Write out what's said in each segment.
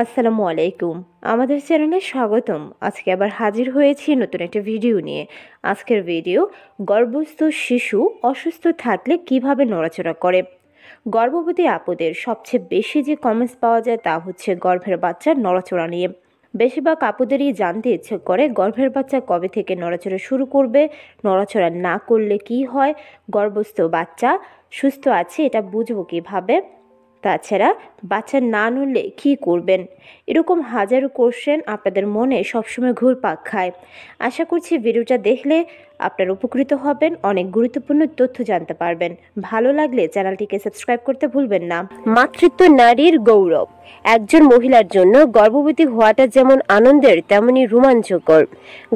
আসসালামু আলাইকুম। আমাদের চ্যানেলে স্বাগতম। আজকে আবার হাজির হয়েছি নতুন একটা ভিডিও নিয়ে। আজকের ভিডিও গর্ভস্থ শিশু অসুস্থ থাকলে কিভাবে নড়াচড়া করে। গর্ভবতী আপুদের সবচেয়ে বেশি যে কমেন্টস পাওয়া যায় তা হচ্ছে গর্ভের বাচ্চার নড়াচড়া নিয়ে। বেশিরভাগ আপুদেরই জানতে ইচ্ছে করে গর্ভের বাচ্চা কবে থেকে নড়াচড়া শুরু করবে, নড়াচড়া না করলে কি হয়, গর্ভস্থ বাচ্চা সুস্থ আছে এটা বুঝবো কীভাবে, তাছাড়া বাচ্চা না নড়লে কী করবেন। এরকম হাজারো কোশ্চেন আপনাদের মনে সবসময় ঘুরপাক খায়। আশা করছি ভিডিওটা দেখলে আপনারা উপকৃত হবেন, অনেক গুরুত্বপূর্ণ তথ্য জানতে পারবেন। ভালো লাগলে চ্যানেলটিকে সাবস্ক্রাইব করতে ভুলবেন না। মাতৃত্ব নারীর গৌরব। একজন মহিলার জন্য গর্ভবতী হওয়াটা যেমন আনন্দের তেমনি রোমাঞ্চকর।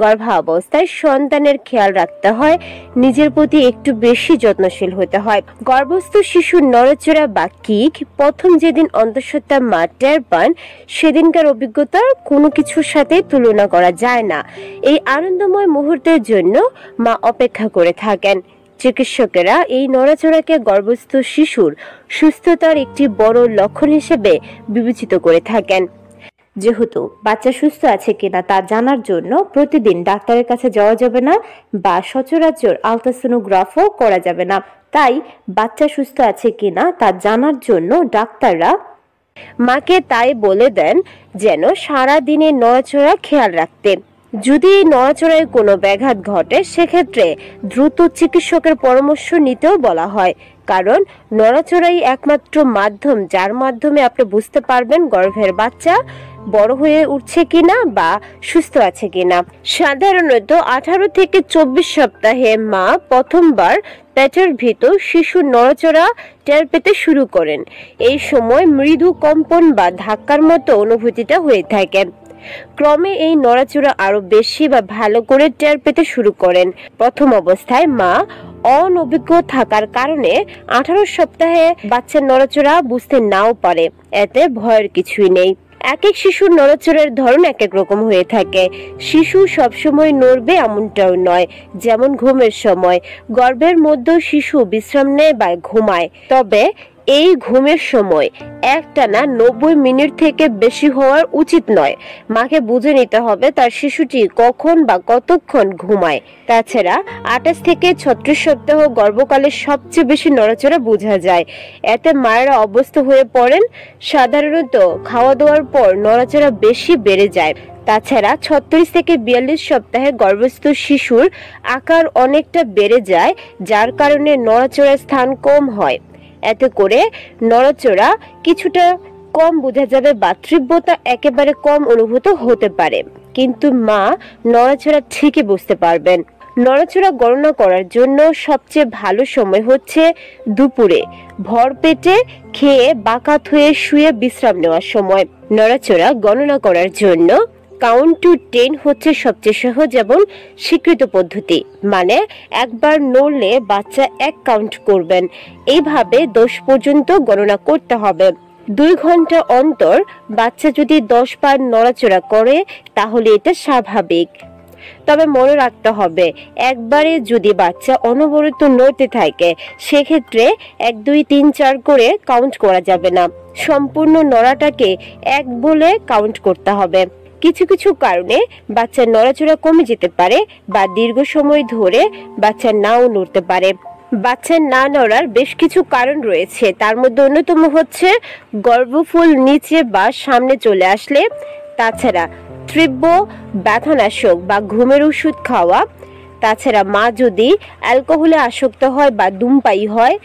গর্ভাবস্থায় সন্তানের খেয়াল রাখতে হয়, নিজের প্রতি একটু বেশি যত্নশীল হতে হয়। গর্ভস্থ শিশুর নড়াচড়া বা কিক প্রথম যেদিন অন্তঃসত্ত্বা মা টের পান সেদিনকার অভিজ্ঞতার কোনো কিছুর সাথে তুলনা করা যায় না। এই আনন্দময় মুহূর্তের জন্য মা অপেক্ষা করে থাকেন। চিকিৎসকেরা এই নড়াচড়াকে গর্ভস্থ শিশুর সুস্থতার একটি বড় লক্ষণ হিসেবে বিবেচিত করে থাকেন। যেহেতু বাচ্চা সুস্থ আছে কিনা তা জানার জন্য প্রতিদিন ডাক্তারের কাছে যাওয়া যাবে না বা সচরাচর আলট্রাসোনোগ্রাফও করা যাবে না, তাই বাচ্চা সুস্থ আছে কিনা তা জানার জন্য ডাক্তাররা মাকে তাই বলে দেন যেন সারা দিনে নড়াচড়া খেয়াল রাখতে। যদি এই নড়াচড়ায় কোনো ব্যাঘাত ঘটে সেক্ষেত্রে দ্রুত চিকিৎসকের পরামর্শ নিতেও বলা হয়, কারণ নড়াচড়াই একমাত্র মাধ্যম যার মাধ্যমে আপনি বুঝতে পারবেন গর্ভের বাচ্চা বড় হয়ে উঠছে কিনা বা সুস্থ আছে কিনা। সাধারণত 18 থেকে 24 সপ্তাহে মা প্রথমবার পেটের ভিতর শিশুর নড়াচড়া টের পেতে শুরু করেন। এই সময় মৃদু কম্পন বা ধাক্কার মতো অনুভূতিটা হয়ে থাকে। ক্রমে এই নড়াচড়া আরো বেশি বা ভালো করে টের পেতে শুরু করেন। প্রথম অবস্থায় মা অনভিজ্ঞ থাকার কারণে 18 সপ্তাহে বাচ্চার নড়াচড়া বুঝতে নাও পারে, এতে ভয়ের কিছুই নেই। এক এক শিশুর নড়াচড়ার ধরন এক এক রকম হয়ে থাকে। শিশু সবসময় নড়বে এমনটাও নয়, যেমন ঘুমের সময় গর্ভের মধ্যে শিশু বিশ্রাম নেয় বা ঘুমায়, তবে এই ঘুমের সময় একটানা 90 মিনিট থেকে বেশি হওয়ার উচিত নয়। মাকে বুঝে নিতে হবে তার শিশুটি কখন বা কতক্ষণ ঘুমায়। তাছাড়া 28 থেকে 36 সপ্তাহ গর্ভকালে সবচেয়ে বেশি নড়াচড়া বোঝা যায়, এতে মায়েরা অভ্যস্ত হয়ে পড়েন। সাধারণত খাওয়া দাওয়ার পর নড়াচড়া বেশি বেড়ে যায়। তাছাড়া 36 থেকে 42 সপ্তাহে গর্ভস্থ শিশুর আকার অনেকটা বেড়ে যায়, যার কারণে নড়াচড়ার স্থান কম হয়। এতে করে নড়াচড়া কিছুটা কম বোঝা যাবে বা তীব্রতা একেবারে কম অনুভূত হতে পারে, কিন্তু মা নড়াচড়া ঠিকই বুঝতে পারবেন। নড়াচড়া গণনা করার জন্য সবচেয়ে ভালো সময় হচ্ছে দুপুরে ভর পেটে খেয়ে বাকাত হয়ে শুয়ে বিশ্রাম নেওয়ার সময়। নড়াচড়া গণনা করার জন্য কাউন্ট টু 10 হচ্ছে সবচেয়ে সহজ এবং স্বীকৃত পদ্ধতি, মানে একবার নড়লে বাচ্চা 1 কাউন্ট করবেন। এইভাবে 10 পর্যন্ত গণনা করতে হবে। 2 ঘন্টা অন্তর বাচ্চা যদি 10 বার নড়াচড়া করে তাহলে এটা স্বাভাবিক। তবে মনে রাখতে হবে একবারে যদি বাচ্চা অনবরত নড়তে থাকে সেক্ষেত্রে 1 2 3 4 করে কাউন্ট করা যাবে না, সম্পূর্ণ নড়াটাকে 1 বলে কাউন্ট করতে হবে। কিছু কিছু কারণে বাচ্চার নড়াচড়া কমে যেতে পারে বা দীর্ঘ সময় ধরে বাচ্চা নাও নড়তে পারে। বাচ্চার না নড়ার বেশ কিছু কারণ রয়েছে, তার মধ্যে অন্যতম হচ্ছে গর্ভফুল নিচে বা সামনে চলে আসলে, তাছাড়া তীব্র ব্যথানাশক বা ঘুমের ওষুধ খাওয়া, তাছাড়া মা যদি অ্যালকোহলে আসক্ত হয় বা ধূমপায়ী হয়,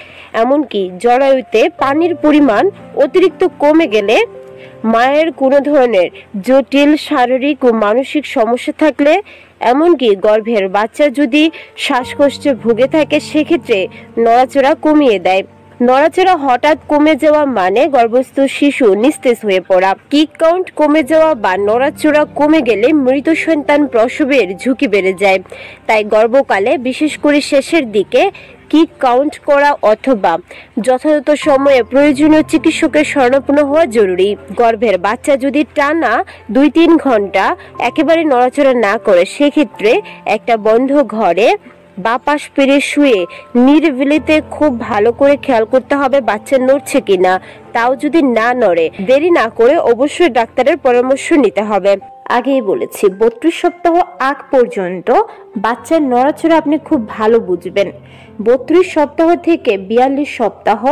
এমনকি জরায়ুতে পানির পরিমাণ অতিরিক্ত কমে গেলে, মায়ের কোনো ধরনের জটিল শারীরিক ও মানসিক সমস্যা থাকলে, এমনকি গর্ভের বাচ্চা যদি শ্বাসকষ্টে ভুগে থাকে সেক্ষেত্রে নড়াচড়া কমিয়ে দেয়। নড়াচড়া হঠাৎ কমে যাওয়া মানে গর্ভস্থ শিশু নিস্তেজ হয়ে পড়া। কিক কাউন্ট কমে যাওয়া বা নড়াচড়া কমে গেলে মৃত সন্তান প্রসবের ঝুঁকি বেড়ে যায়, তাই গর্ভকালে বিশেষ করে শেষের দিকে কিক কাউন্ট করা অথবা যথাযথ সময়ে প্রয়োজনীয় চিকিৎসকের শরণাপন্ন হওয়া জরুরি। গর্ভের বাচ্চা যদি টানা 2-3 ঘন্টা একেবারে নড়াচড়া না করে সেক্ষেত্রে একটা বন্ধ ঘরে বাঁ পাশ ফিরে শুয়ে নিরিবিলিতে খুব ভালো করে খেয়াল করতে হবে বাচ্চা নড়ছে কিনা। তাও যদি না নড়ে, দেরি না করে অবশ্যই ডাক্তারের পরামর্শ নিতে হবে। আগেই বলেছি 32 সপ্তাহ আগ পর্যন্ত বাচ্চার নড়াচড়া আপনি খুব ভালো বুঝবেন। 32 সপ্তাহ থেকে 42 সপ্তাহ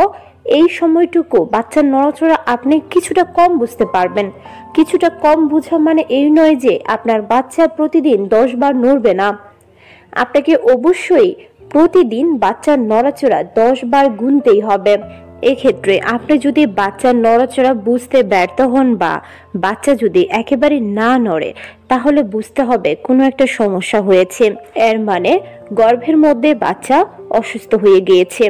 এই সময়টুকু বাচ্চার নড়াচড়া আপনি কিছুটা কম বুঝতে পারবেন। কিছুটা কম বোঝা মানে এই নয় যে আপনার বাচ্চা প্রতিদিন 10 বার নড়বে না। আপনাকে অবশ্যই প্রতিদিন বাচ্চার নড়াচড়া 10 বার গুনতেই হবে। এক্ষেত্রে আপনি যদি বাচ্চার নড়াচড়া বুঝতে ব্যর্থ হন বা বাচ্চা যদি একেবারে না নড়ে, তাহলে বুঝতে হবে কোনো একটা সমস্যা হয়েছে। এর মানে গর্ভের মধ্যে বাচ্চা অসুস্থ হয়ে গিয়েছে।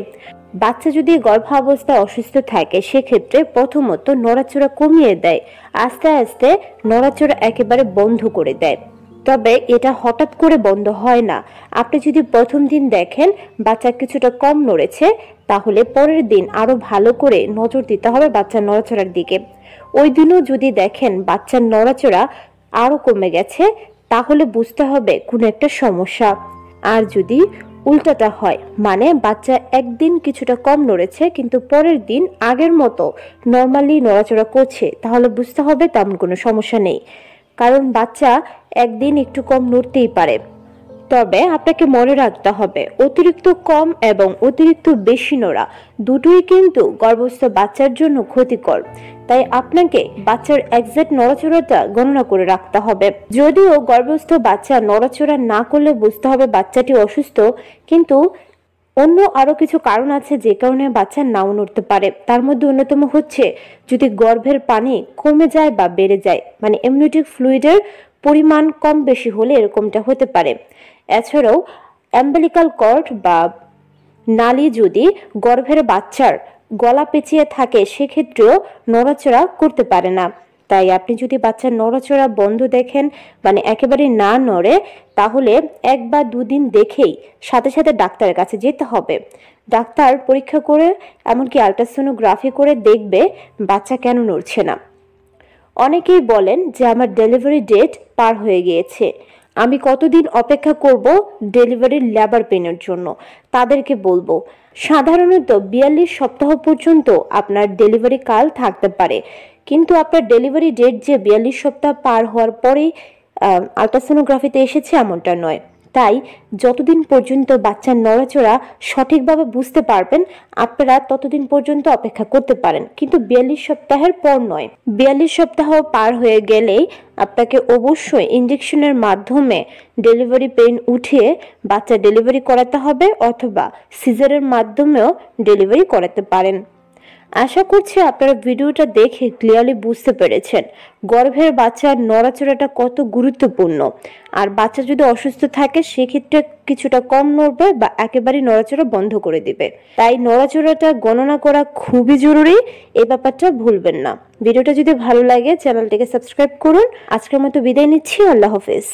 বাচ্চা যদি গর্ভাবস্থায় অসুস্থ থাকে, সেক্ষেত্রে প্রথমত নড়াচড়া কমিয়ে দেয়, আস্তে আস্তে নড়াচড়া একেবারে বন্ধ করে দেয়। তবে এটা হঠাৎ করে বন্ধ হয় না। আপনি যদি প্রথম দিন দেখেন বাচ্চা কিছুটা কম নড়েছে, তাহলে পরের দিন আরো ভালো করে নজর দিতে হবে বাচ্চার নড়াচড়ার দিকে। ওই দিনও যদি দেখেন বাচ্চার নড়াচড়া আরো কমে গেছে, তাহলে বুঝতে হবে কোনো একটা সমস্যা। আর যদি উল্টাটা হয়, মানে বাচ্চা একদিন কিছুটা কম নড়েছে কিন্তু পরের দিন আগের মতো নর্মালি নড়াচড়া করছে, তাহলে বুঝতে হবে তেমন কোনো সমস্যা নেই। কারণ বাচ্চা একদিন একটু কম নড়তেই পারে। তবে আপনাকে মনে রাখতে হবে অতিরিক্ত কম এবং অতিরিক্ত বেশি নড়া দুটোই কিন্তু গর্ভস্থ বাচ্চার জন্য ক্ষতিকর। তাই আপনাকে বাচ্চার এক্সাক্ট নড়াচড়াটা গণনা করে রাখতে হবে। যদিও গর্ভস্থ বাচ্চা নড়াচড়া না করলে বুঝতে হবে বাচ্চাটি অসুস্থ, কিন্তু অন্য আরো কিছু কারণ আছে যে কারণে বাচ্চা নাও নড়তে পারে। তার মধ্যে অন্যতম হচ্ছে যদি গর্ভের পানি কমে যায় বা বেড়ে যায়, মানে এমনিওটিক ফ্লুইডের পরিমাণ কম বেশি হলে এরকমটা হতে পারে। এছাড়াও অ্যাম্বিলিকাল কর্ড বা নালী যদি গর্ভের বাচ্চার গলা পেঁচিয়ে থাকে, সেক্ষেত্রেও নড়াচড়া করতে পারে না। তাই আপনি যদি বাচ্চার নড়াচড়া বন্ধ দেখেন, মানে একেবারে না নড়ে, তাহলে 1 বা 2 দিন দেখেই সাথে সাথে ডাক্তারের কাছে যেতে হবে। ডাক্তার পরীক্ষা করে, এমনকি আল্ট্রাসোনোগ্রাফি করে দেখবে বাচ্চা কেন নড়ছে না। অনেকেই বলেন যে আমার ডেলিভারি ডেট পার হয়ে গিয়েছে, আমি কতদিন অপেক্ষা করব ডেলিভারির লেবার পেনের জন্য। তাদেরকে বলবো সাধারণত 42 সপ্তাহ পর্যন্ত আপনার ডেলিভারি কাল থাকতে পারে, কিন্তু আপনার ডেলিভারি ডেট যে 42 সপ্তাহ পার হওয়ার পরেই আল্ট্রাসোনোগ্রাফিতে এসেছে এমনটা নয়। তাই যতদিন পর্যন্ত বাচ্চার নড়াচড়া সঠিকভাবে বুঝতে পারবেন আপনারা ততদিন পর্যন্ত অপেক্ষা করতে পারেন, কিন্তু 42 সপ্তাহের পর নয়। 42 সপ্তাহ পার হয়ে গেলেই আপনাকে অবশ্যই ইনজেকশনের মাধ্যমে ডেলিভারি পেইন উঠিয়ে বাচ্চা ডেলিভারি করাতে হবে, অথবা সিজারের মাধ্যমেও ডেলিভারি করাতে পারেন। আশা করছি আপনারা ভিডিওটা দেখে ক্লিয়ারলি বুঝতে পেরেছেন গর্ভের বাচ্চার নড়াচড়াটা কত গুরুত্বপূর্ণ। আর বাচ্চা যদি অসুস্থ থাকে, সেক্ষেত্রে কিছুটা কম নড়বে বা একেবারে নড়াচড়া বন্ধ করে দিবে। তাই নড়াচড়াটা গণনা করা খুবই জরুরি, এই ব্যাপারটা ভুলবেন না। ভিডিওটা যদি ভালো লাগে চ্যানেলটিকে সাবস্ক্রাইব করুন। আজকের মতো বিদায় নিচ্ছি, আল্লাহ হাফেজ।